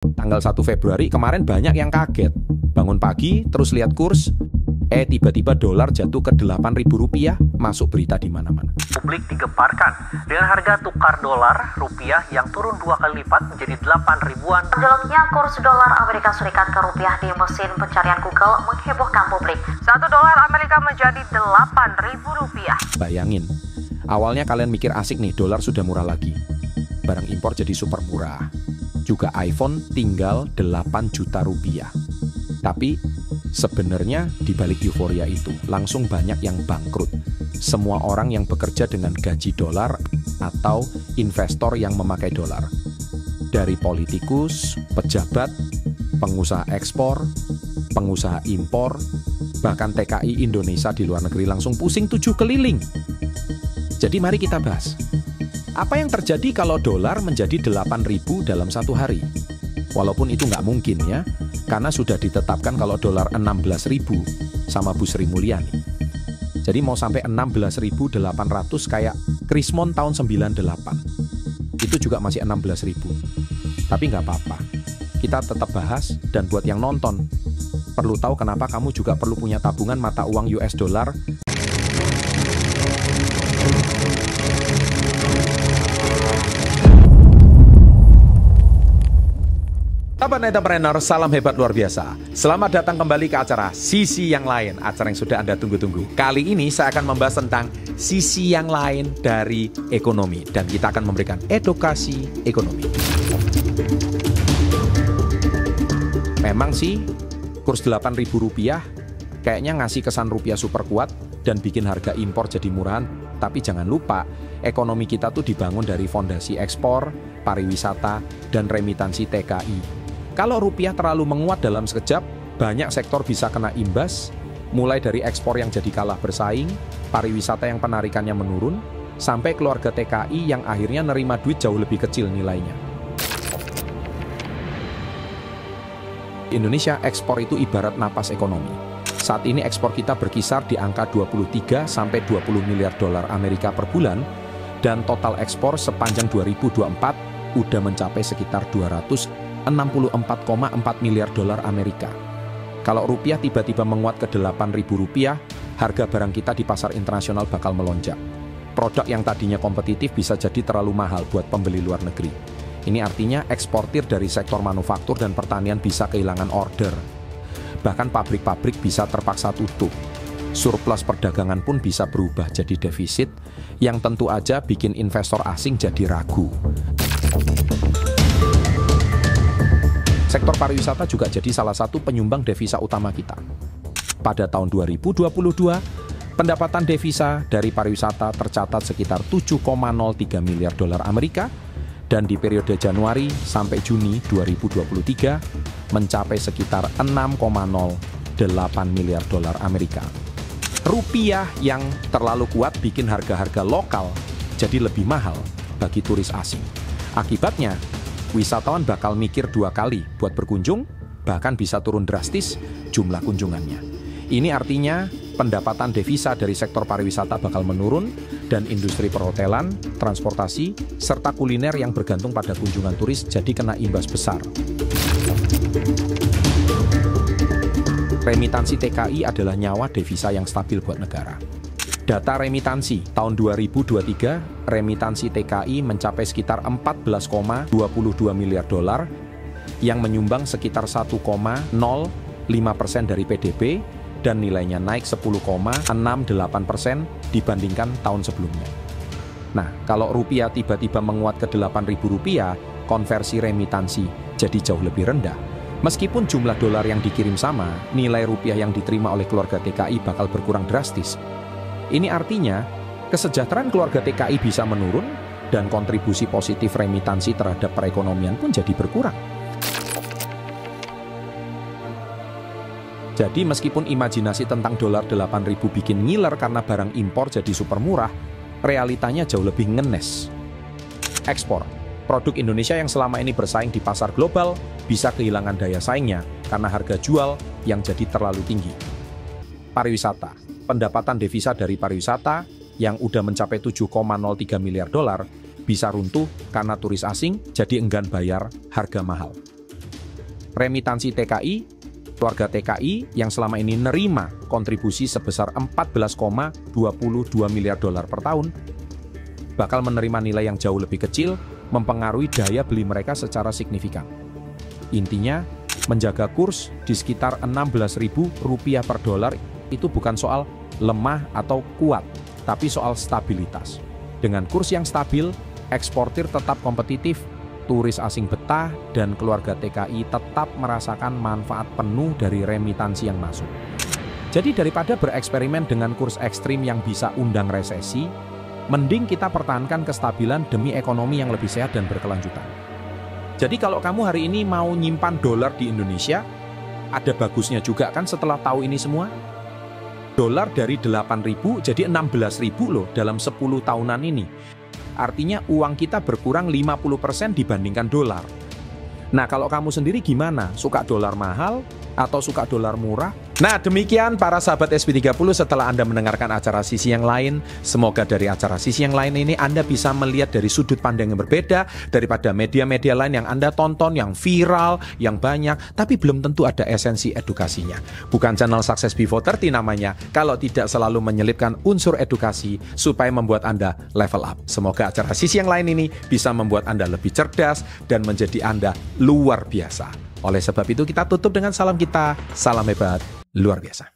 Tanggal 1 Februari kemarin banyak yang kaget. Bangun pagi, terus lihat kurs, tiba-tiba dolar jatuh ke Rp8.000, masuk berita di mana-mana. Publik digemparkan dengan harga tukar dolar rupiah yang turun 2 kali lipat menjadi 8 ribuan. Anjloknya kurs dolar Amerika Serikat ke rupiah di mesin pencarian Google menghebohkan publik. 1 dolar Amerika menjadi Rp8.000. Bayangin, awalnya kalian mikir asik nih, dolar sudah murah lagi. Barang impor jadi super murah. Juga iPhone tinggal 8 juta rupiah. Tapi sebenarnya di balik euforia itu langsung banyak yang bangkrut. Semua orang yang bekerja dengan gaji dolar atau investor yang memakai dolar. Dari politikus, pejabat, pengusaha ekspor, pengusaha impor, bahkan TKI Indonesia di luar negeri langsung pusing 7 keliling. Jadi mari kita bahas. Apa yang terjadi kalau dolar menjadi 8.000 dalam satu hari? Walaupun itu nggak mungkin ya, karena sudah ditetapkan kalau dolar 16.000 sama Bu Sri Mulyani. Jadi mau sampai 16.800 kayak Krismon tahun 98. Itu juga masih 16.000. Tapi nggak apa-apa. Kita tetap bahas, dan buat yang nonton, perlu tahu kenapa kamu juga perlu punya tabungan mata uang US dollar. Sahabat entrepreneur, salam hebat luar biasa. Selamat datang kembali ke acara Sisi Yang Lain, acara yang sudah Anda tunggu-tunggu. Kali ini saya akan membahas tentang sisi yang lain dari ekonomi, dan kita akan memberikan edukasi ekonomi. Memang sih, kurs Rp8.000 kayaknya ngasih kesan rupiah super kuat dan bikin harga impor jadi murahan. Tapi jangan lupa, ekonomi kita tuh dibangun dari fondasi ekspor, pariwisata, dan remitansi TKI. Kalau rupiah terlalu menguat dalam sekejap, banyak sektor bisa kena imbas, mulai dari ekspor yang jadi kalah bersaing, pariwisata yang penarikannya menurun, sampai keluarga TKI yang akhirnya nerima duit jauh lebih kecil nilainya. Indonesia ekspor itu ibarat napas ekonomi. Saat ini ekspor kita berkisar di angka 23 sampai 20 miliar dolar Amerika per bulan, dan total ekspor sepanjang 2024 udah mencapai sekitar 264,4 miliar dolar Amerika. Kalau rupiah tiba-tiba menguat ke Rp8.000, harga barang kita di pasar internasional bakal melonjak. Produk yang tadinya kompetitif bisa jadi terlalu mahal buat pembeli luar negeri. Ini artinya eksportir dari sektor manufaktur dan pertanian bisa kehilangan order. Bahkan pabrik-pabrik bisa terpaksa tutup. Surplus perdagangan pun bisa berubah jadi defisit, yang tentu aja bikin investor asing jadi ragu. Sektor pariwisata juga jadi salah satu penyumbang devisa utama kita. Pada tahun 2022, pendapatan devisa dari pariwisata tercatat sekitar 7,03 miliar dolar Amerika, dan di periode Januari sampai Juni 2023 mencapai sekitar 6,08 miliar dolar Amerika. Rupiah yang terlalu kuat bikin harga-harga lokal jadi lebih mahal bagi turis asing. Akibatnya, wisatawan bakal mikir 2 kali buat berkunjung, bahkan bisa turun drastis jumlah kunjungannya. Ini artinya pendapatan devisa dari sektor pariwisata bakal menurun, dan industri perhotelan, transportasi, serta kuliner yang bergantung pada kunjungan turis jadi kena imbas besar. Remitansi TKI adalah nyawa devisa yang stabil buat negara. Data remitansi tahun 2023, remitansi TKI mencapai sekitar 14,22 miliar dolar yang menyumbang sekitar 1,05% dari PDB, dan nilainya naik 10,68% dibandingkan tahun sebelumnya. Nah, kalau rupiah tiba-tiba menguat ke Rp8.000, konversi remitansi jadi jauh lebih rendah. Meskipun jumlah dolar yang dikirim sama, nilai rupiah yang diterima oleh keluarga TKI bakal berkurang drastis. Ini artinya, kesejahteraan keluarga TKI bisa menurun, dan kontribusi positif remitansi terhadap perekonomian pun jadi berkurang. Jadi meskipun imajinasi tentang dolar 8.000 bikin ngiler karena barang impor jadi super murah, realitanya jauh lebih ngenes. Ekspor. Produk Indonesia yang selama ini bersaing di pasar global bisa kehilangan daya saingnya karena harga jual yang jadi terlalu tinggi. Pariwisata. Pendapatan devisa dari pariwisata yang udah mencapai 7,03 miliar dolar bisa runtuh karena turis asing jadi enggan bayar harga mahal. Remitansi TKI, keluarga TKI yang selama ini nerima kontribusi sebesar 14,22 miliar dolar per tahun, bakal menerima nilai yang jauh lebih kecil, mempengaruhi daya beli mereka secara signifikan. Intinya, menjaga kurs di sekitar Rp16.000 per dolar itu bukan soal lemah atau kuat, tapi soal stabilitas. Dengan kurs yang stabil, eksportir tetap kompetitif, turis asing betah, dan keluarga TKI tetap merasakan manfaat penuh dari remitansi yang masuk. Jadi daripada bereksperimen dengan kurs ekstrim yang bisa undang resesi, mending kita pertahankan kestabilan demi ekonomi yang lebih sehat dan berkelanjutan. Jadi kalau kamu hari ini mau nyimpan dolar di Indonesia, ada bagusnya juga kan setelah tahu ini semua? Dolar dari 8.000 jadi 16.000 loh dalam 10 tahunan ini. Artinya uang kita berkurang 50% dibandingkan dolar. Nah, kalau kamu sendiri gimana? Suka dolar mahal atau suka dolar murah? Nah, demikian para sahabat SP30 setelah Anda mendengarkan acara sisi yang lain. Semoga dari acara sisi yang lain ini Anda bisa melihat dari sudut pandang yang berbeda daripada media-media lain yang Anda tonton, yang viral, yang banyak, tapi belum tentu ada esensi edukasinya. Bukan channel Success Before 30 namanya, kalau tidak selalu menyelipkan unsur edukasi supaya membuat Anda level up. Semoga acara sisi yang lain ini bisa membuat Anda lebih cerdas dan menjadi Anda luar biasa. Oleh sebab itu kita tutup dengan salam kita, salam hebat, luar biasa.